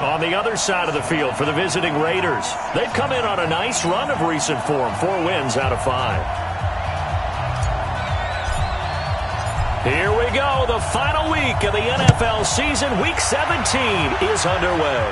On the other side of the field for the visiting Raiders, they've come in on a nice run of recent form, 4 wins out of 5. Here we go. The final week of the NFL season. Week 17 is underway.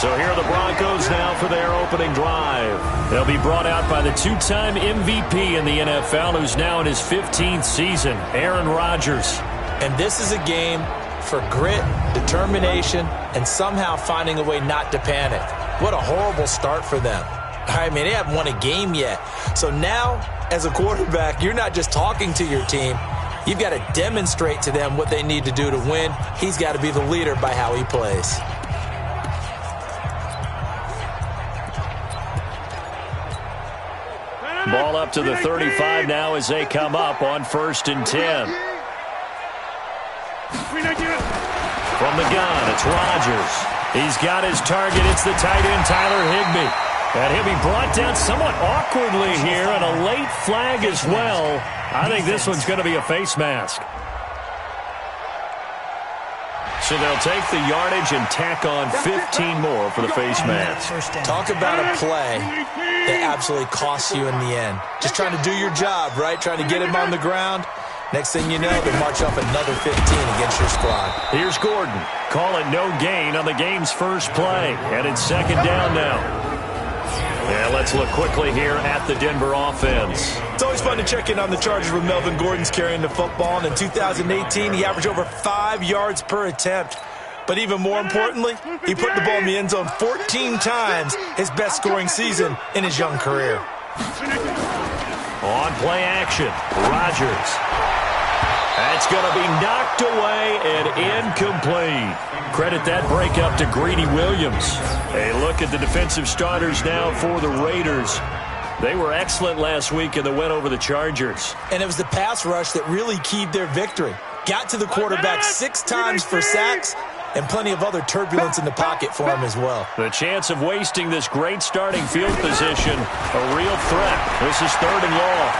So here are the Broncos now for their opening drive. They'll be brought out by the 2-time MVP in the NFL, who's now in his 15th season, Aaron Rodgers. And this is a game for grit, determination, and somehow finding a way not to panic. What a horrible start for them. I mean, they haven't won a game yet. So now, as a quarterback, you're not just talking to your team. You've got to demonstrate to them what they need to do to win. He's got to be the leader by how he plays. Ball up to the 35 now as they come up on 1st and 10. From the gun, it's Rodgers. He's got his target. It's the tight end, Tyler Higbee. And he'll be brought down somewhat awkwardly here, and a late flag as well. I think this one's going to be a face mask. So they'll take the yardage and tack on 15 more for the face mask. Talk about a play that absolutely costs you in the end. Just trying to do your job, right? Trying to get him on the ground. Next thing you know, they march off another 15 against your squad. Here's Gordon. Call it no gain on the game's first play. And it's 2nd down now. And let's look quickly here at the Denver offense. It's always fun to check in on the Chargers with Melvin Gordon's carrying the football. And in 2018, he averaged over 5 yards per attempt. But even more importantly, he put the ball in the end zone 14 times, his best scoring season in his young career. On play action, Rodgers. That's going to be knocked away and incomplete. Credit that breakup to Greedy Williams. A look at the defensive starters now for the Raiders. They were excellent last week in the win over the Chargers. And it was the pass rush that really keyed their victory. Got to the quarterback 6 times for sacks and plenty of other turbulence in the pocket for him as well. The chance of wasting this great starting field position, a real threat. This is 3rd and long.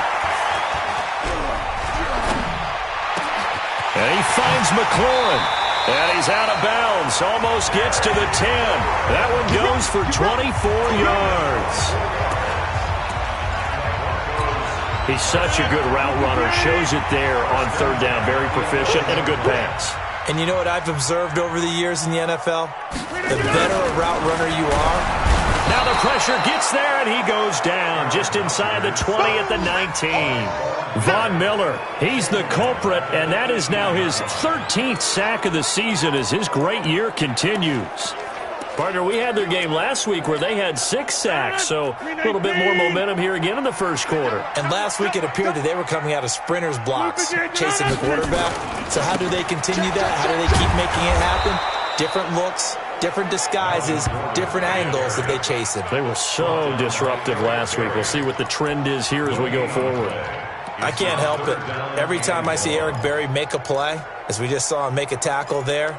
And he finds McLaurin. And he's out of bounds. Almost gets to the 10. That one goes for 24 yards. He's such a good route runner. Shows it there on 3rd down. Very proficient and a good pass. And you know what I've observed over the years in the NFL? The better a route runner you are. Now the pressure gets there, and he goes down just inside the 20 at the 19. Von Miller, he's the culprit, and that is now his 13th sack of the season as his great year continues. Partner, we had their game last week where they had 6 sacks, so a little bit more momentum here again in the first quarter. And last week it appeared that they were coming out of sprinters blocks, chasing the quarterback. So how do they continue that? How do they keep making it happen? Different looks, different disguises, different angles that they chase it. They were so disruptive last week. We'll see what the trend is here as we go forward. I can't help it. Every time I see Eric Berry make a play, as we just saw him make a tackle there,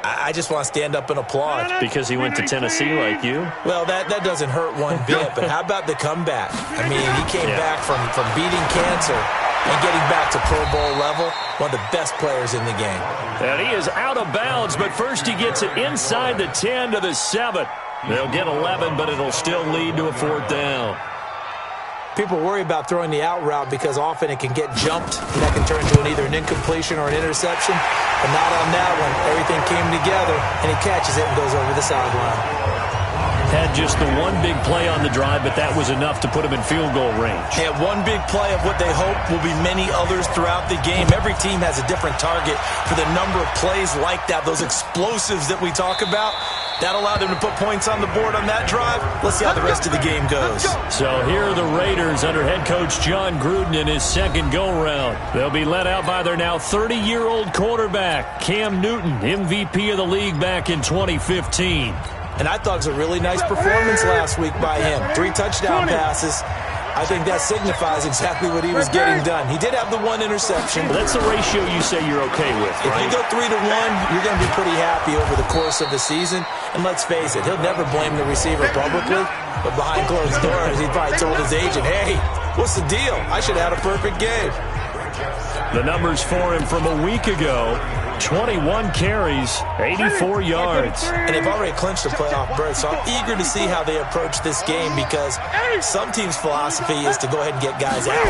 I just want to stand up and applaud. Because he went to Tennessee like you? Well, that doesn't hurt one bit, but how about the comeback? I mean, he came back from beating cancer and getting back to Pro Bowl level, one of the best players in the game. And he is out of bounds, but first he gets it inside the 10 to the 7. They'll get 11, but it'll still lead to a 4th down. People worry about throwing the out route because often it can get jumped, and that can turn into either an incompletion or an interception. But not on that one. Everything came together, and he catches it and goes over the sideline. Had just the one big play on the drive, but that was enough to put him in field goal range. Yeah, one big play of what they hope will be many others throughout the game. Every team has a different target for the number of plays like that, those explosives that we talk about. That allowed them to put points on the board on that drive. Let's see how the rest of the game goes. So here are the Raiders under head coach John Gruden in his 2nd go-round. They'll be led out by their now 30-year-old quarterback, Cam Newton, MVP of the league back in 2015. And I thought it was a really nice performance last week by him. 3 touchdown passes. I think that signifies exactly what he was getting done. He did have the 1 interception. But that's the ratio you say you're okay with, right? If you go 3-1, you're going to be pretty happy over the course of the season. And let's face it, he'll never blame the receiver publicly. But behind closed doors, he probably told his agent, hey, what's the deal? I should have had a perfect game. The numbers for him from a week ago: 21 carries, 84 yards. And they've already clinched a playoff berth, so I'm eager to see how they approach this game, because some teams' philosophy is to go ahead and get guys out.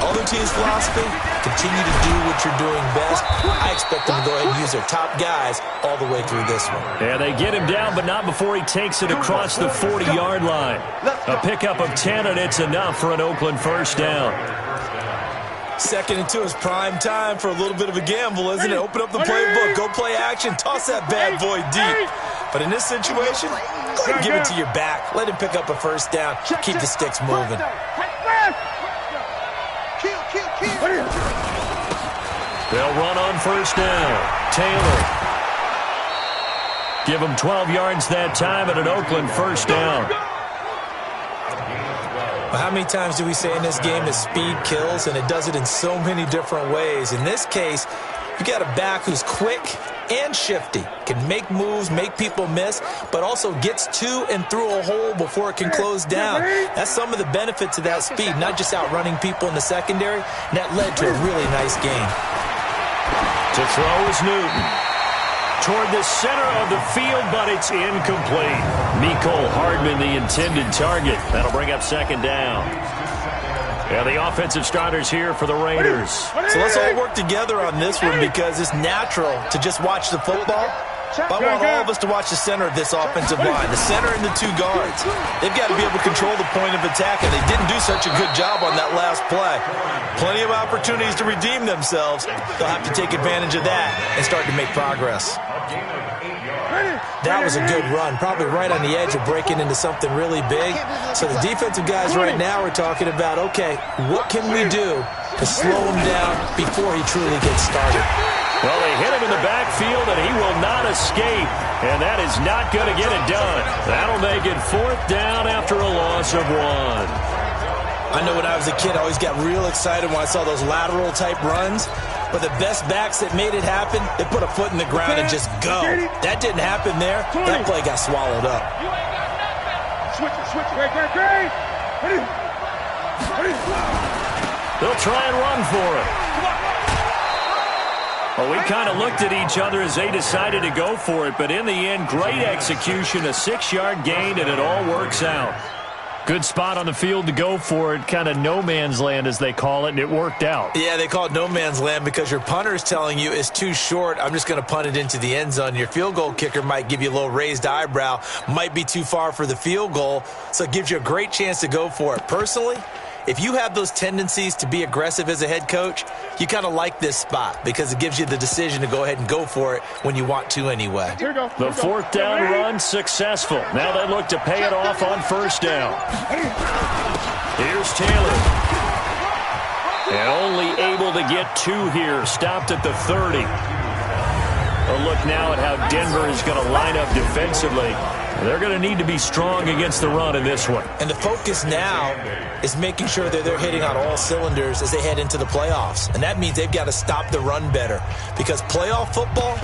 Other teams' philosophy, continue to do what you're doing best. I expect them to go ahead and use their top guys all the way through this one. Yeah, they get him down, but not before he takes it across the 40-yard line. A pickup of 10, and it's enough for an Oakland first down. 2nd and 2 is prime time for a little bit of a gamble, isn't it? Open up the playbook, go play action, toss that bad boy deep. But in this situation, go ahead and give it to your back. Let him pick up a first down. Keep the sticks moving. They'll run on first down. Taylor. Give him 12 yards that time and an Oakland first down. Well, how many times do we say in this game that speed kills, and it does it in so many different ways? In this case, you got a back who's quick and shifty, can make moves, make people miss, but also gets to and through a hole before it can close down. That's some of the benefits of that speed, not just outrunning people in the secondary. And that led to a really nice game. To throw is Newton. Toward the center of the field, but it's incomplete. Mecole Hardman, the intended target. That'll bring up second down. Yeah, the offensive starters here for the Raiders. So let's all work together on this one, because it's natural to just watch the football. But I want all of us to watch the center of this offensive line, the center and the 2 guards. They've got to be able to control the point of attack, and they didn't do such a good job on that last play. Plenty of opportunities to redeem themselves. They'll have to take advantage of that and start to make progress. That was a good run, probably right on the edge of breaking into something really big. So the defensive guys right now are talking about, okay, what can we do to slow him down before he truly gets started? Well, they hit him in the backfield, and he will not escape, and that is not going to get it done. That'll make it 4th down after a loss of 1. I know when I was a kid, I always got real excited when I saw those lateral-type runs. But the best backs that made it happen, they put a foot in the ground and just go. That didn't happen there. That play got swallowed up. They'll try and run for it. Well, we kind of looked at each other as they decided to go for it, but in the end, great execution, a 6-yard gain, and it all works out. Good spot on the field to go for it, kind of no man's land as they call it, and it worked out. Yeah, they call it no man's land because your punter is telling you it's too short. I'm just going to punt it into the end zone. Your field goal kicker might give you a little raised eyebrow, might be too far for the field goal, so it gives you a great chance to go for it. Personally, if you have those tendencies to be aggressive as a head coach, you kind of like this spot because it gives you the decision to go ahead and go for it when you want to anyway. The 4th down run successful. Now they look to pay it off on first down. Here's Taylor. And only able to get 2 here. Stopped at the 30. A look now at how Denver is going to line up defensively. They're going to need to be strong against the run in this one. And the focus now is making sure that they're hitting on all cylinders as they head into the playoffs. And that means they've got to stop the run better, because playoff football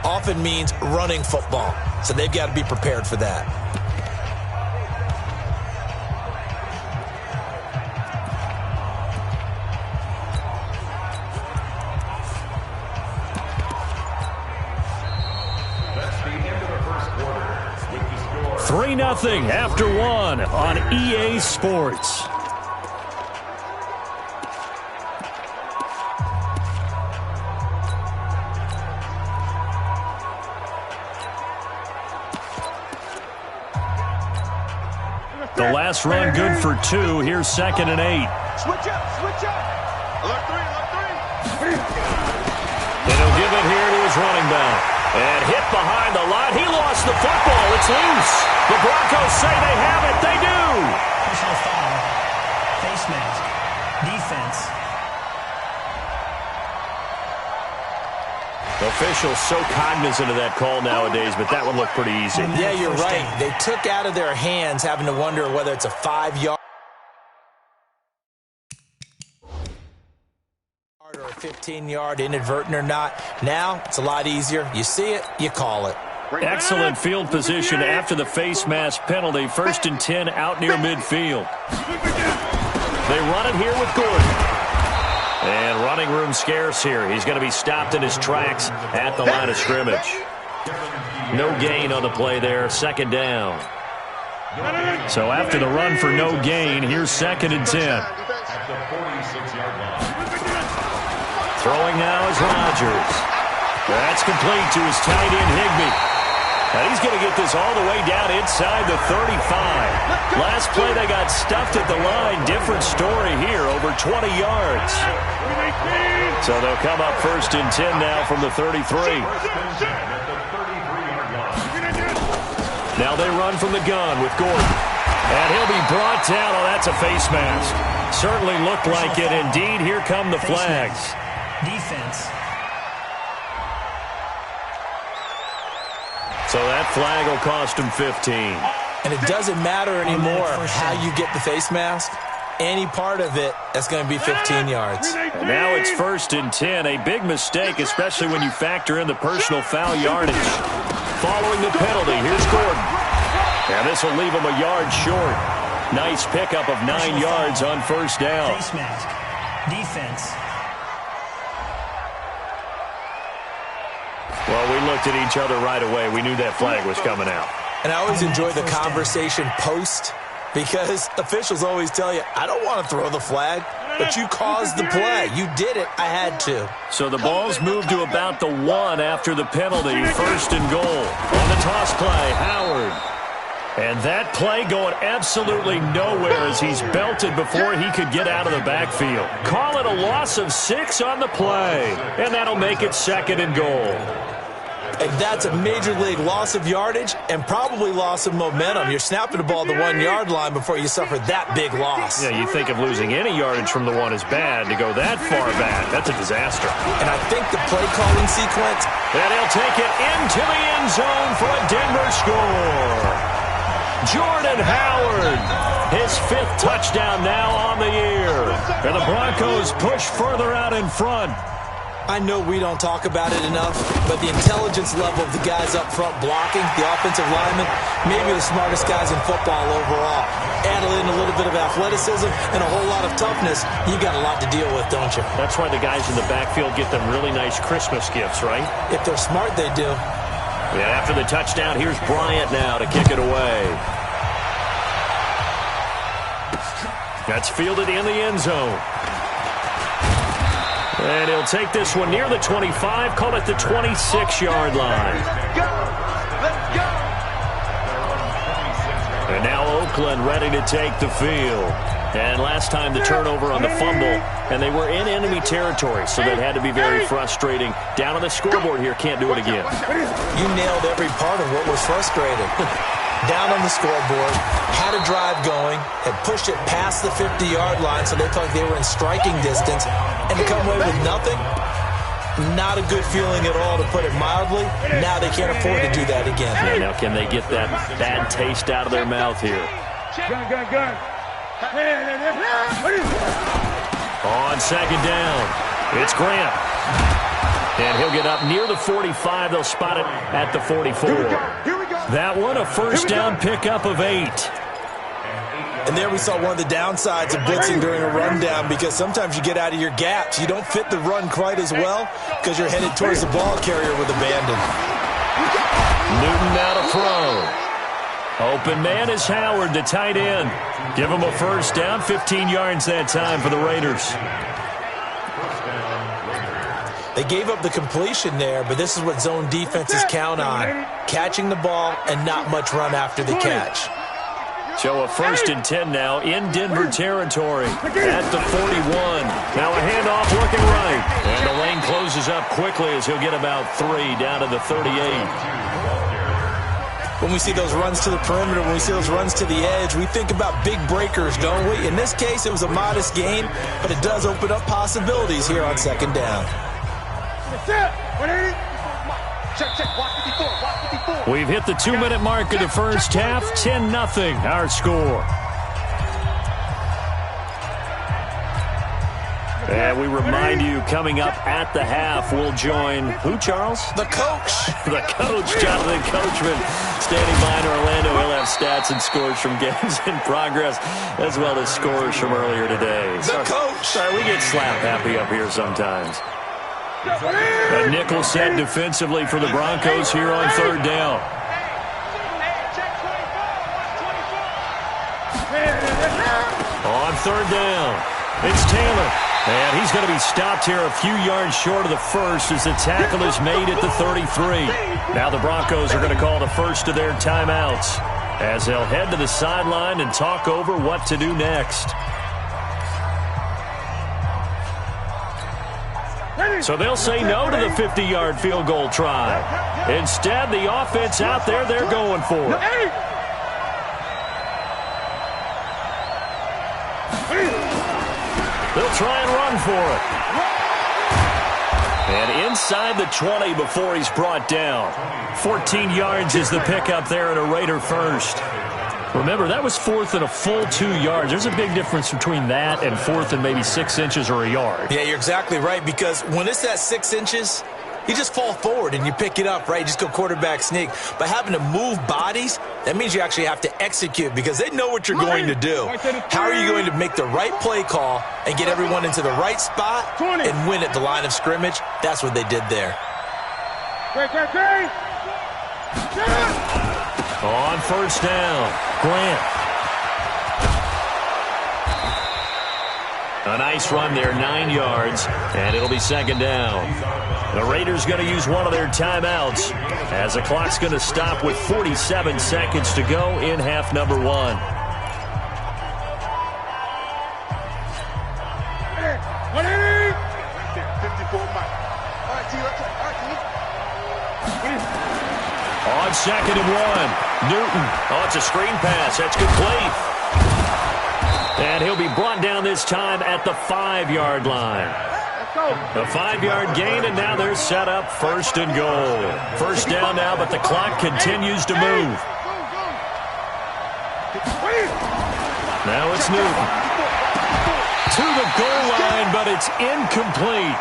often means running football. So they've got to be prepared for that. That's the end of the first quarter. 3-0 after 1 on EA Sports. The last run good for 2. Here's 2nd and 8. Switch up. Look three. And he'll give it here to his running back. And hit behind the line. He lost the football. It's loose. The Broncos say they have it. They do. Personal foul. Face mask. Defense. Officials so cognizant of that call nowadays, but that would look pretty easy. Yeah, you're right. They took out of their hands having to wonder whether it's a 5-yard or a 15-yard inadvertent or not. Now it's a lot easier. You see it, you call it. Excellent field position after the face mask penalty. 1st and 10 out near midfield. They run it here with Gordon. And running room scarce here. He's going to be stopped in his tracks at the line of scrimmage. No gain on the play there. Second down. So after the run for no gain, here's 2nd and 10. Throwing now is Rodgers. That's complete to his tight end, Higbee. And he's going to get this all the way down inside the 35. Last play they got stuffed at the line. Different story here, over 20 yards. So they'll come up 1st and 10 now from the 33. Now they run from the gun with Gordon. And he'll be brought down. Oh, that's a face mask. Certainly looked like it. Indeed, here come the flags. Defense. So that flag will cost him 15. And it doesn't matter anymore how you get the face mask. Any part of it, that's going to be 15 yards. And now it's 1st and 10. A big mistake, especially when you factor in the personal foul yardage. Following the penalty, here's Gordon. And this will leave him a yard short. Nice pickup of 9 yards on 1st down. Face mask. Defense. Well, we looked at each other right away. We knew that flag was coming out. And I always enjoy the conversation post, because officials always tell you, I don't want to throw the flag, but you caused the play. You did it. I had to. So the ball's moved to about the 1 after the penalty. 1st and goal. On the toss play, Howard. And that play going absolutely nowhere as he's belted before he could get out of the backfield. Call it a loss of 6 on the play. And that'll make it 2nd and goal. And that's a major league loss of yardage and probably loss of momentum. You're snapping the ball at the 1 yard line before you suffer that big loss. Yeah, you think of losing any yardage from the 1 is bad. To go that far back, that's a disaster. And I think the play calling sequence. And he'll take it into the end zone for a Denver score. Jordan Howard, his 5th touchdown now on the year. And the Broncos push further out in front. I know we don't talk about it enough, but the intelligence level of the guys up front blocking, the offensive linemen, maybe the smartest guys in football overall. Add in a little bit of athleticism and a whole lot of toughness, you got a lot to deal with, don't you? That's why the guys in the backfield get them really nice Christmas gifts, right? If they're smart, they do. Yeah, after the touchdown, here's Bryant now to kick it away. That's fielded in the end zone. And he'll take this one near the 25, call it the 26-yard line. Let's go! And now Oakland ready to take the field. And last time the turnover on the fumble, and they were in enemy territory, so that had to be very frustrating. Down on the scoreboard here, can't do it again. You nailed every part of what was frustrating. Down on the scoreboard, had a drive going, had pushed it past the 50-yard line so they felt like they were in striking distance, and to come away with nothing, not a good feeling at all, to put it mildly. Now they can't afford to do that again. Yeah, now can they get that bad taste out of their mouth here? Gun. On 2nd down, it's Grant. And he'll get up near the 45. They'll spot it at the 44. Here we go. That one, a first down pickup of 8. And there we saw one of the downsides of blitzing during a rundown, because sometimes you get out of your gaps. You don't fit the run quite as well because you're headed towards the ball carrier with abandon. Newton now to throw. Open man is Howard, the tight end. Give him a first down, 15 yards that time for the Raiders. They gave up the completion there, but this is what zone defenses count on. Catching the ball and not much run after the catch. So a 1st and 10 now in Denver territory at the 41. Now a handoff looking right. And the lane closes up quickly as he'll get about 3 down to the 38. When we see those runs to the perimeter, when we see those runs to the edge, we think about big breakers, don't we? In this case, it was a modest gain, but it does open up possibilities here on 2nd down. We've hit the 2-minute mark of the first half. 10-0 our score. And we remind you, coming up at the half, we'll join who, Charles? The coach. The coach, Jonathan Coachman, standing by in Orlando. He'll have stats and scores from games in progress, as well as scores from earlier today. The coach. Sorry, we get slap happy up here sometimes. A nickel set defensively for the Broncos here on third down. On third down, it's Taylor. And he's going to be stopped here a few yards short of the first as the tackle is made at the 33. Now the Broncos are going to call the first of their timeouts as they'll head to the sideline and talk over what to do next. So they'll say no to the 50-yard field goal try. Instead, the offense out there, they're going for it. They'll try and run for it. And inside the 20 before he's brought down. 14 yards is the pickup there at a Raider first. Remember, that was fourth and a full 2 yards. There's a big difference between that and fourth and maybe 6 inches or a yard. Yeah, you're exactly right, because when it's at 6 inches, you just fall forward and you pick it up, right? You just go quarterback sneak. But having to move bodies, that means you actually have to execute because they know what you're going to do. How are you going to make the right play call and get everyone into the right spot and win at the line of scrimmage? That's what they did there. On first down, Grant. A nice run there, 9 yards, and it'll be second down. The Raiders going to use one of their timeouts as the clock's going to stop with 47 seconds to go in half number one. On second and one, Newton. Oh, it's a screen pass. That's complete. And he'll be brought down this time at the 5-yard line. A 5-yard gain, and now they're set up first and goal. First down now, but the clock continues to move. Now it's Newton. To the goal line, but it's incomplete.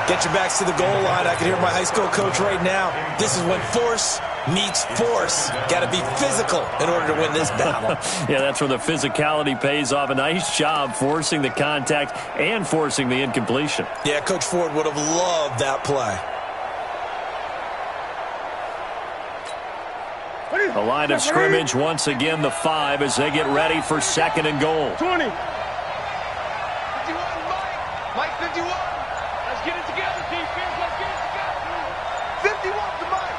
Get your backs to the goal line. I can hear my high school coach right now. This is when force meets force. Got to be physical in order to win this battle. Yeah, that's where the physicality pays off. A nice job forcing the contact and forcing the incompletion. Yeah, Coach Ford would have loved that play. A line of scrimmage once again, the 5 as they get ready for second and goal. 20. 51, Mike 51. Let's get it together, defense. Let's get it together. 51 to Mike.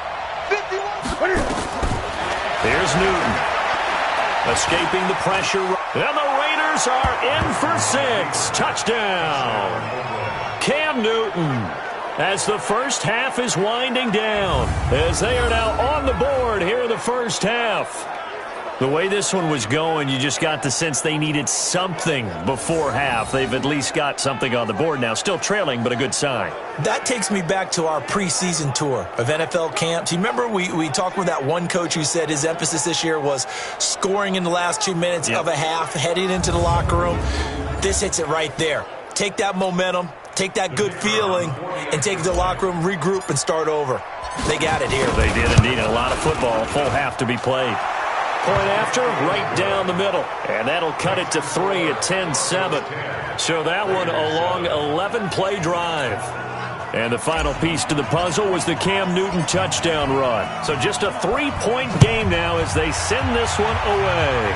51 to Mike. Here's Newton. Escaping the pressure. And the Raiders are in for 6. Touchdown. Cam Newton. As the first half is winding down, as they are now on the board here in the first half. The way this one was going, you just got the sense they needed something before half. They've at least got something on the board now. Still trailing, but a good sign. That takes me back to our preseason tour of NFL camps. You remember we talked with that one coach who said his emphasis this year was scoring in the last 2 minutes of a half, heading into the locker room. This hits it right there. Take that momentum, take that good feeling, and take it to the locker room, regroup, and start over. They got it here. They did indeed. A lot of football, full half to be played. Point after, right down the middle. And that'll cut it to 3 at 10-7. So that one a long 11-play drive. And the final piece to the puzzle was the Cam Newton touchdown run. So just a 3-point game now as they send this one away.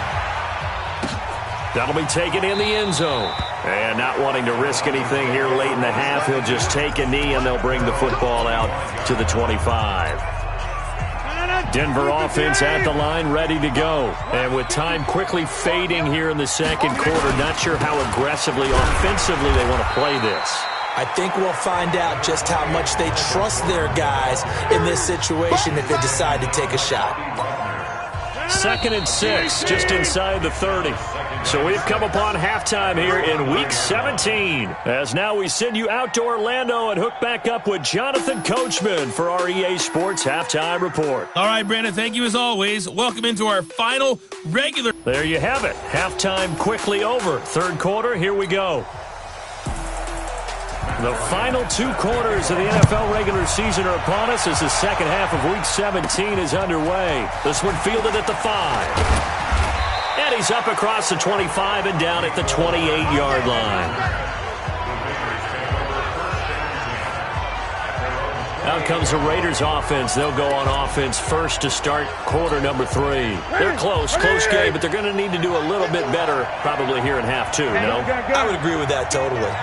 That'll be taken in the end zone. And not wanting to risk anything here late in the half, he'll just take a knee and they'll bring the football out to the 25. Denver offense at the line, ready to go. And with time quickly fading here in the second quarter, not sure how aggressively, offensively they want to play this. I think we'll find out just how much they trust their guys in this situation if they decide to take a shot. 2nd and 6, just inside the 30. So we've come upon halftime here in Week 17. As now we send you out to Orlando and hook back up with Jonathan Coachman for our EA Sports Halftime Report. All right, Brandon, thank you as always. Welcome into our final regular. There you have it. Halftime quickly over. Third quarter, here we go. The final 2 quarters of the NFL regular season are upon us as the second half of Week 17 is underway. This one fielded at the 5. And he's up across the 25 and down at the 28-yard line. Out comes the Raiders offense. They'll go on offense first to start quarter number 3. They're close game, but they're going to need to do a little bit better probably here in half 2, no? I would agree with that totally.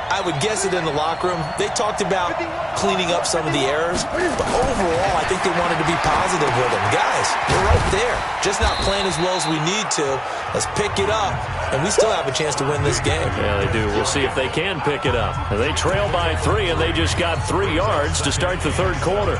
I would guess it in the locker room. They talked about cleaning up some of the errors, but overall, I think they wanted to be positive with them. Guys, we're right there. Just not playing as well as we need to. Let's pick it up, and we still have a chance to win this game. Yeah, they do. We'll see if they can pick it up. They trail by 3, and they just got 3 yards to start the third quarter.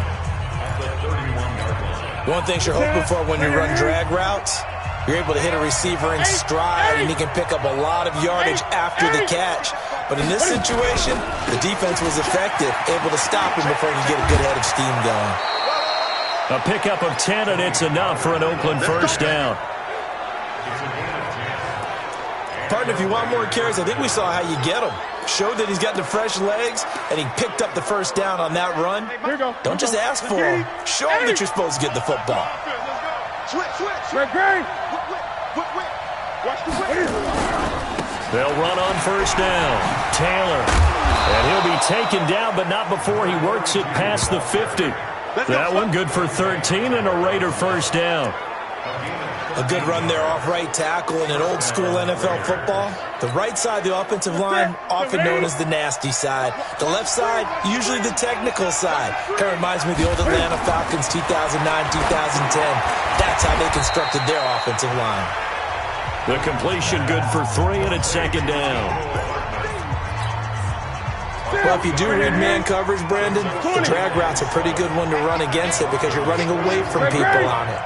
One thing you're hoping for when you run drag routes, you're able to hit a receiver in stride, and he can pick up a lot of yardage after the catch. But in this situation, the defense was effective, able to stop him before he could get a good head of steam going. A pickup of 10, and it's enough for an Oakland first down. Partner, if you want more carries, I think we saw how you get him. Showed that he's got the fresh legs, and he picked up the first down on that run. Don't just ask for him. Show him that you're supposed to get the football. They'll run on first down. Taylor. And he'll be taken down, but not before he works it past the 50. That one good for 13 and a Raider first down. A good run there off right tackle in an old-school NFL football. The right side of the offensive line, often known as the nasty side. The left side, usually the technical side. Kind of reminds me of the old Atlanta Falcons 2009-2010. That's how they constructed their offensive line. The completion good for 3, and it's second down. Well, if you do read man coverage, Brandon, the drag route's a pretty good one to run against it because you're running away from people on it.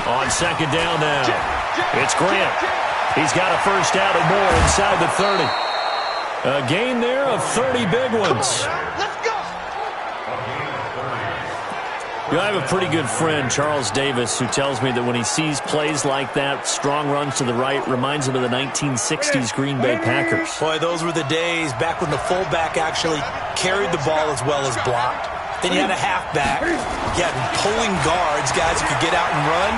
On second down now, it's Grant. He's got a first down and more inside the 30. A gain there of 30 big ones. You know, I have a pretty good friend, Charles Davis, who tells me that when he sees plays like that, strong runs to the right, reminds him of the 1960s Green Bay Packers. Boy, those were the days back when the fullback actually carried the ball as well as blocked. Then you had a halfback. You had pulling guards, guys who could get out and run.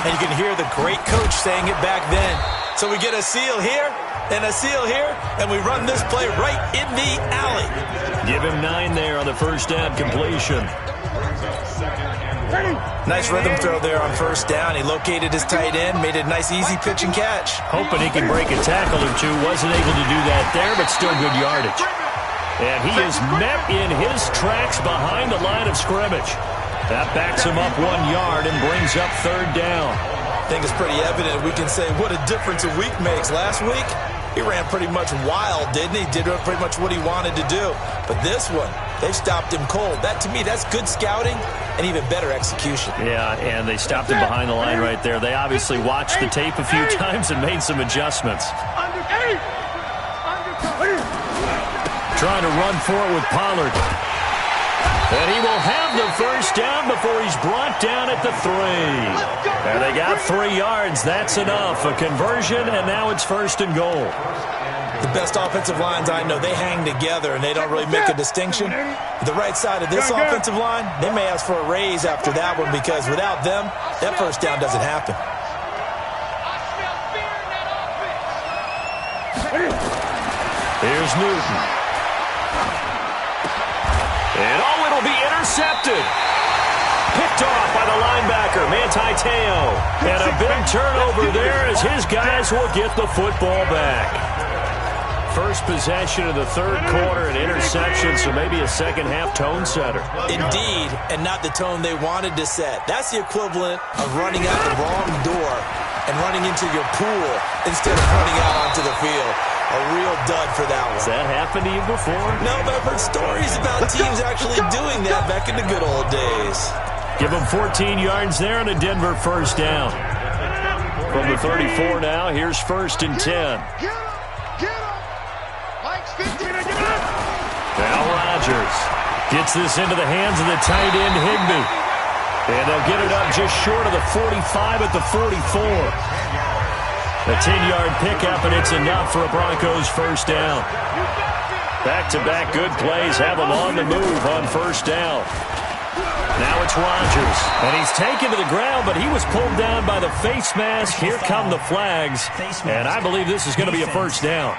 And you can hear the great coach saying it back then. So we get a seal here and a seal here, and we run this play right in the alley. Give him 9 there on the first down completion. Nice rhythm throw there on first down. He located his tight end, made a nice easy pitch and catch. Hoping he can break a tackle or two. Wasn't able to do that there, but still good yardage. And he is met in his tracks behind the line of scrimmage. That backs him up 1 yard and brings up third down. I think it's pretty evident. We can say what a difference a week makes. Last week, he ran pretty much wild, didn't he? Did pretty much what he wanted to do. But this one, they stopped him cold. That, to me, that's good scouting and even better execution. Yeah, and they stopped him behind the line right there. They obviously watched the tape a few times and made some adjustments. Trying to run for it with Pollard. And he will have the first down before he's brought down at the 3. And they got 3 yards. That's enough. A conversion, and now it's first and goal. The best offensive lines I know, they hang together, and they don't really make a distinction. The right side of this offensive line, they may ask for a raise after that one because without them, that first down doesn't happen. Here's Newton. And it'll be intercepted. Picked off by the linebacker, Manti Te'o. And a big turnover there as his guys will get the football back. First possession of the third quarter, an interception, so maybe a second-half tone setter. Indeed, and not the tone they wanted to set. That's the equivalent of running out the wrong door and running into your pool instead of running out onto the field. A real dud for that one. Has that happened to you before? No, but I've heard stories about teams actually doing that back in the good old days. Give them 14 yards there and a Denver first down. From the 34 now, here's first and 10. Now Rodgers gets this into the hands of the tight end Higbee. And they'll get it up just short of the 45 at the 44. A 10-yard pickup, and it's enough for a Broncos first down. Back-to-back good plays have them on the move on first down. Now it's Rodgers, and he's taken to the ground, but he was pulled down by the face mask. Here come the flags, and I believe this is going to be a first down.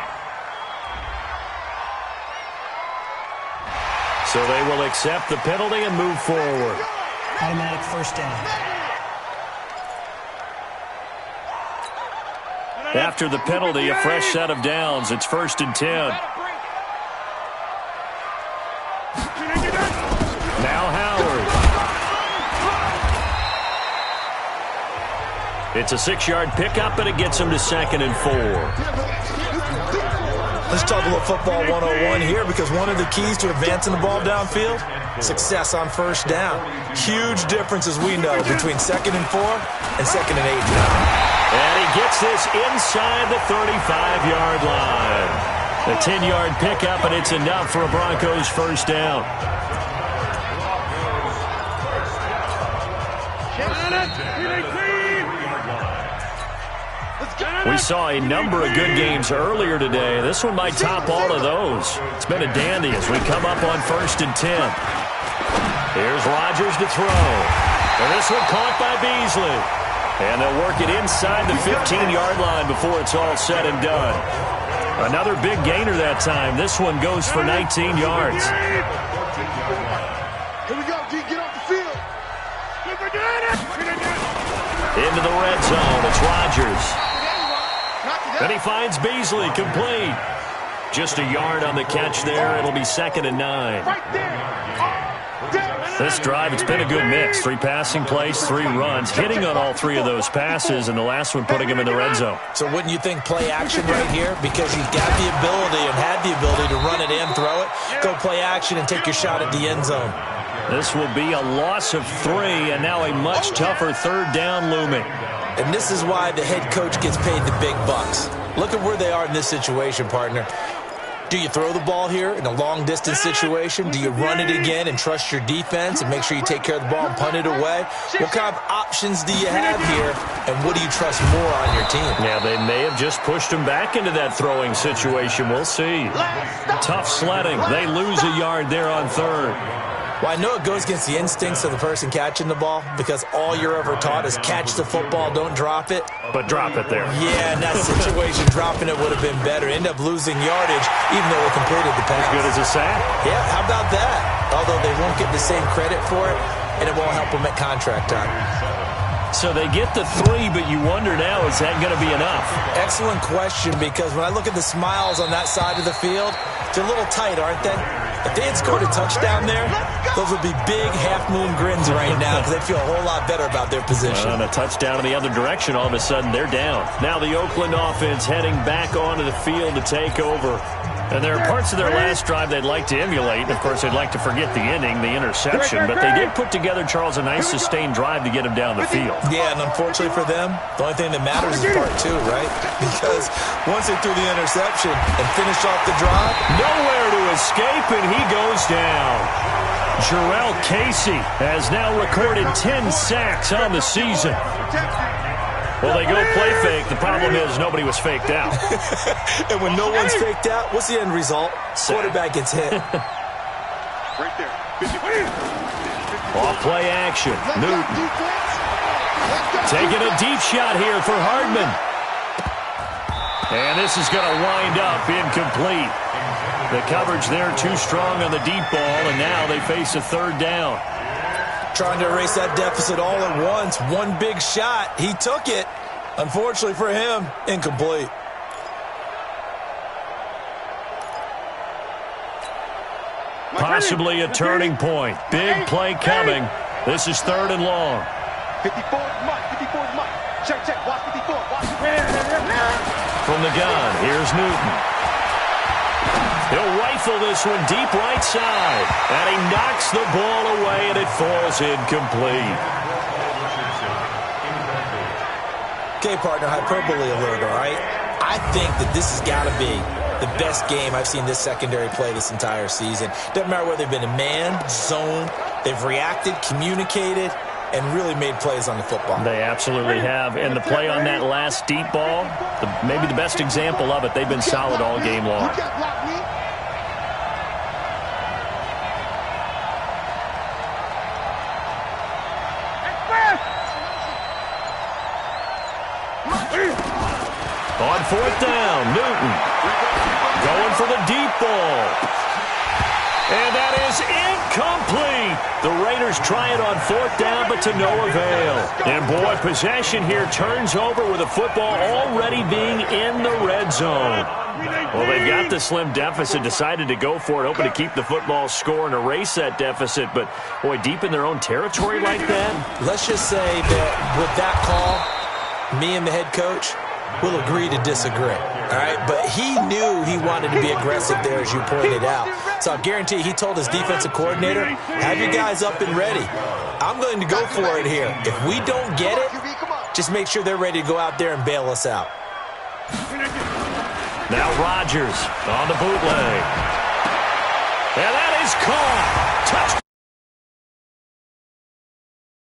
So they will accept the penalty and move forward. Automatic first down. After the penalty, a fresh set of downs. It's 1st and 10. Now Howard. It's a 6-yard pickup, and it gets him to 2nd and 4. Let's talk a little football 101 here, because one of the keys to advancing the ball downfield, success on first down. Huge difference, as we know, between 2nd and 4 and 2nd and 8 now. And he gets this inside the 35-yard line. The 10-yard pickup, and it's enough for a Broncos first down. We saw a number of good games earlier today. This one might top all of those. It's been a dandy as we come up on 1st and 10. Here's Rodgers to throw. And this one caught by Beasley. And they'll work it inside the 15-yard line before it's all said and done. Another big gainer that time. This one goes for 19 yards. Here we go, G. Get off the field. Into the red zone. It's Rodgers. And he finds Beasley complete. Just a yard on the catch there. It'll be 2nd and 9. Right there. This drive, it's been a good mix. 3 passing plays, 3 runs, hitting on all 3 of those passes, and the last one putting him in the red zone. So wouldn't you think play action right here? Because you've got the ability and had the ability to run it in, throw it, go play action, and take your shot at the end zone. This will be a loss of 3, and now a much tougher 3rd down looming. And this is why the head coach gets paid the big bucks. Look at where they are in this situation, partner. Do you throw the ball here in a long-distance situation? Do you run it again and trust your defense and make sure you take care of the ball and punt it away? What kind of options do you have here, and what do you trust more on your team? Yeah, they may have just pushed him back into that throwing situation. We'll see. Tough sledding. They lose a yard there on 3rd. Well, I know it goes against the instincts of the person catching the ball, because all you're ever taught is catch the football, don't drop it. But drop it there. Yeah, in that situation, dropping it would have been better. End up losing yardage, even though they completed the pass. As good as a sack. Yeah, how about that? Although they won't get the same credit for it, and it won't help them at contract time. So they get the 3, but you wonder now, is that going to be enough? Excellent question, because when I look at the smiles on that side of the field, they're a little tight, aren't they? If they had scored a touchdown there, those would be big half-moon grins right now, because they feel a whole lot better about their position. And a touchdown in the other direction, all of a sudden they're down. Now the Oakland offense heading back onto the field to take over. And there are parts of their last drive they'd like to emulate. Of course, they'd like to forget the inning, the interception. But they did put together, Charles, a nice sustained drive to get him down the field. Yeah, and unfortunately for them, the only thing that matters is part 2, right? Because once they threw the interception and finished off the drive, nowhere to escape, and he goes down. Jarrell Casey has now recorded 10 sacks on the season. Well, they go play fake. The problem is nobody was faked out. And when no one's faked out, what's the end result? Quarterback gets hit. Right there. Off play action. Newton. Taking a deep shot here for Hardman. And this is going to wind up incomplete. The coverage there too strong on the deep ball, and now they face a 3rd down. Trying to erase that deficit all at once. One big shot. He took it. Unfortunately for him, incomplete. Possibly a turning point. Big play coming. This is 3rd and long. 54 is Mike. 54 is Mike. Check, watch 54. Watch. From the gun, here's Newton. He'll rifle this one deep right side. And he knocks the ball away, and it falls incomplete. Okay, partner, hyperbole alert, all right? I think that this has got to be the best game I've seen this secondary play this entire season. Doesn't matter whether they've been in man, zone, they've reacted, communicated. and really made plays on the football. They absolutely have. And the play on that last deep ball, maybe the best example of it, they've been solid all game long. On fourth down, Newton going for the deep ball. And that is incomplete. The Raiders try it on fourth down, but to no avail. And boy, possession here turns over with the football already being in the red zone. Well, they've got the slim deficit, decided to go for it, hoping to keep the football score and erase that deficit. But, boy, deep in their own territory like that. Let's just say that with that call, me and the head coach will agree to disagree. All right, but he knew he wanted to be aggressive there, as you pointed out. So I guarantee he told his defensive coordinator, have your guys up and ready. I'm going to go for it here. If we don't get it, just make sure they're ready to go out there and bail us out. Now Rodgers on the bootleg. And that is caught. Touchdown.